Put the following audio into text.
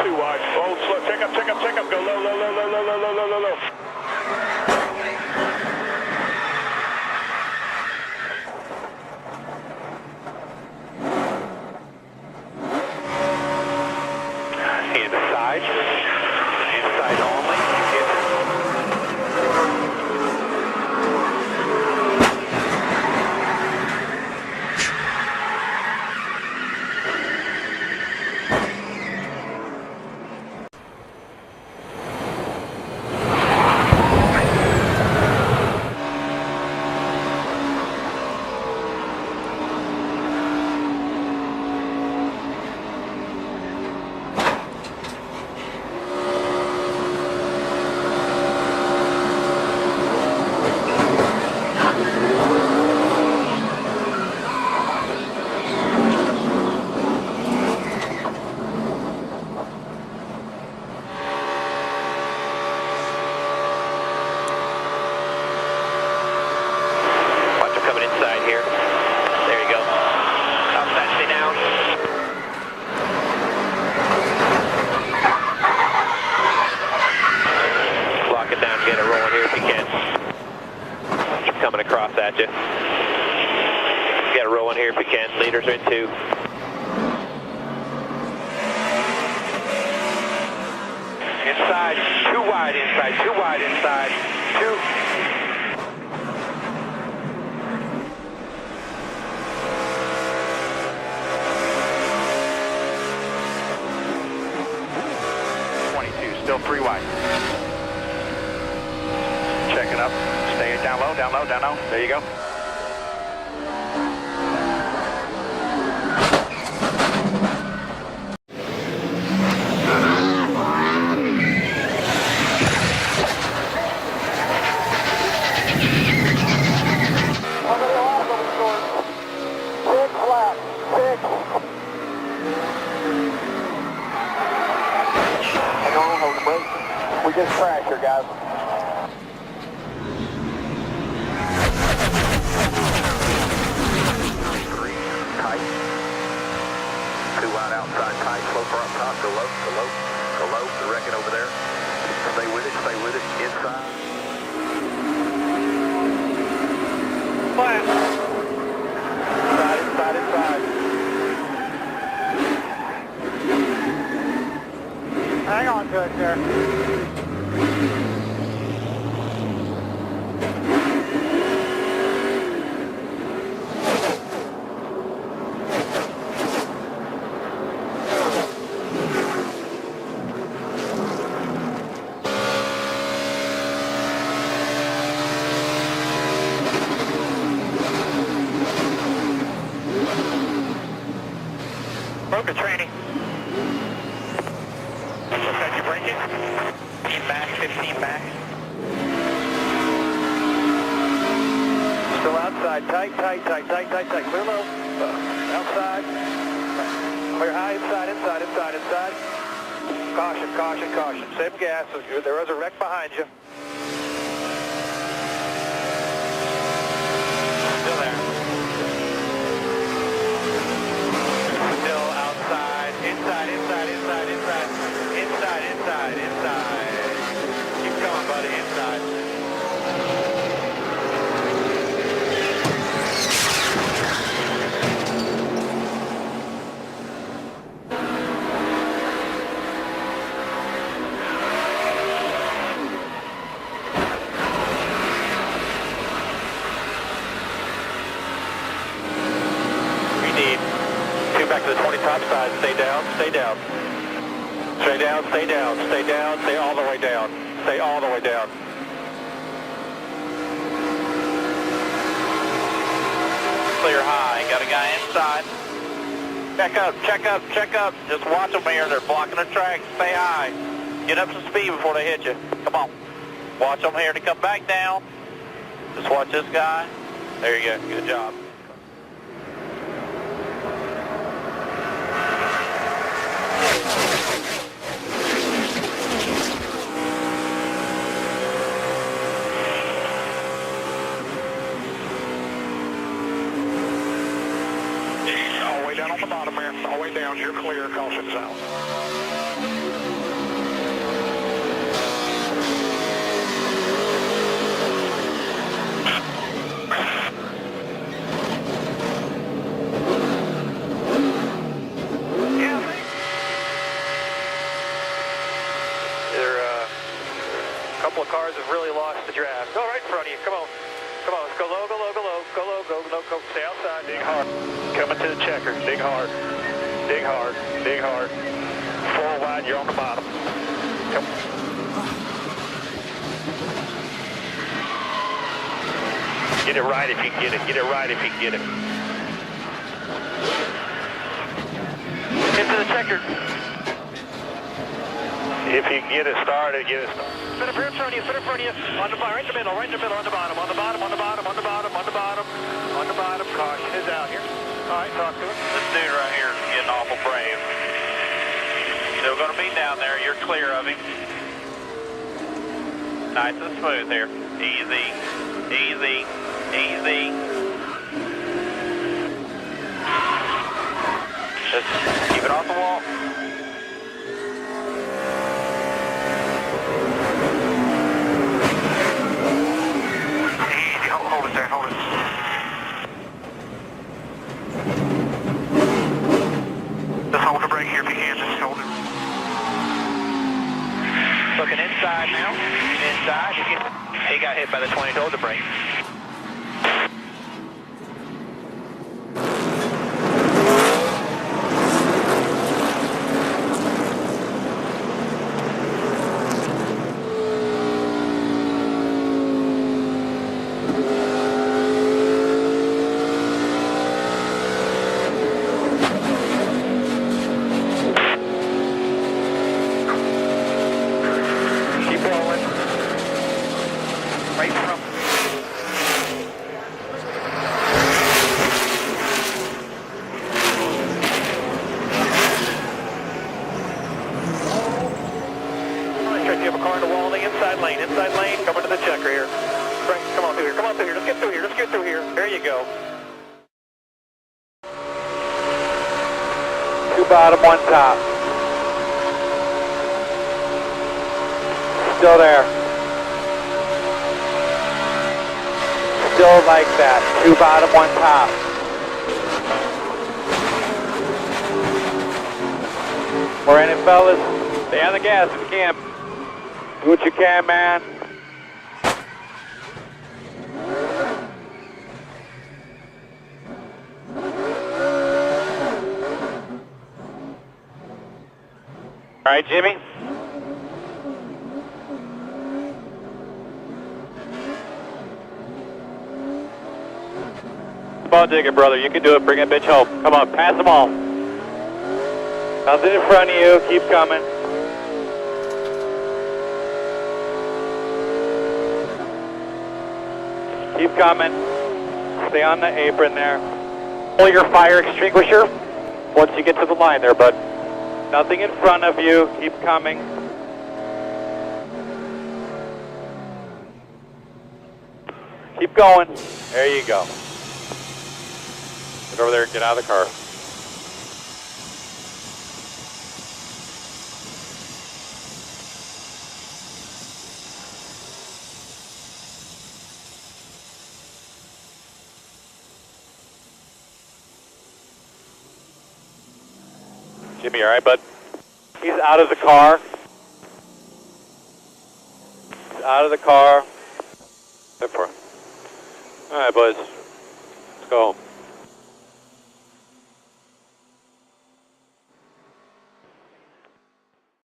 too wide. Hold slow. Check up. Go low. Inside only. Coming across at you. Get a roll in here if you can. Leaders are in 2. Inside, too wide inside, 2. Still 3 wide. Checking up. Stay down low. There you go. We just crashed here, guys. Tight. 2 wide outside, tight. Slow for up top. Go low. The wrecking over there. Stay with it. Inside. Flat. Inside. Hang on to it, sir. Broker training. Looks like you're braking. 15 max. Still outside. Tight. Clear low. Outside. Clear high. Inside. Caution. Save gas. There is a wreck behind you. Still there. Still outside. Inside. Keep going, buddy. Inside. We need 2 back to the 20 top side. Stay down. Stay all the way down. Clear high. Got a guy inside. Check up. Just watch them here. They're blocking the track. Stay high. Get up to speed before they hit you. Come on. Watch them here to come back down. Just watch this guy. There you go. Good job. All the way down on the bottom there. All the way down. You're clear. Caution's out. couple of cars have really lost the draft. Go right in front of you. Come on. Come on. Let's go low, go low, go low. Go low, go low, go. Stay outside. Dig hard. Coming to the checker. Dig hard. Dig hard. Dig hard. Full wide. You're on the bottom. Come. Get it right if you can get it. Get it right if you can get it. Into the checker. If you can get it started, get it started. Spin up here in front of you, spin in front of you. On the bottom, right in the middle, right in the middle, on the bottom, on the bottom, on the bottom, on the bottom, on the bottom, on the bottom. Caution is out here. All right, talk to him. This dude right here is getting awful brave. Still going to be down there. You're clear of him. Nice and smooth here. Easy, easy, easy. Just keep it off the wall. Easy, hold it there, hold it. Just hold the brake here if you can, just hold it. Looking inside now, inside. He got hit by the 20, hold the brake. Right from. You have a car in the wall on the inside lane, coming to the checker here. Right, come on through here, come on through here, let's get through here, let's get through here. There you go. 2 bottom, 1 top. Still there. Still like that. 2 bottom, 1 top. We're in it, fellas. Stay on the gas if you can. Do what you can, man. All right, Jimmy. Come on, dig it, brother. You can do it. Bring that bitch home. Come on, pass them all. Nothing in front of you. Keep coming. Keep coming. Stay on the apron there. Pull your fire extinguisher once you get to the line there, bud. Nothing in front of you. Keep coming. Keep going. There you go. Get over there and get out of the car. Jimmy, all right, bud? He's out of the car. He's out of the car. Step for him. All right, boys. Let's go home.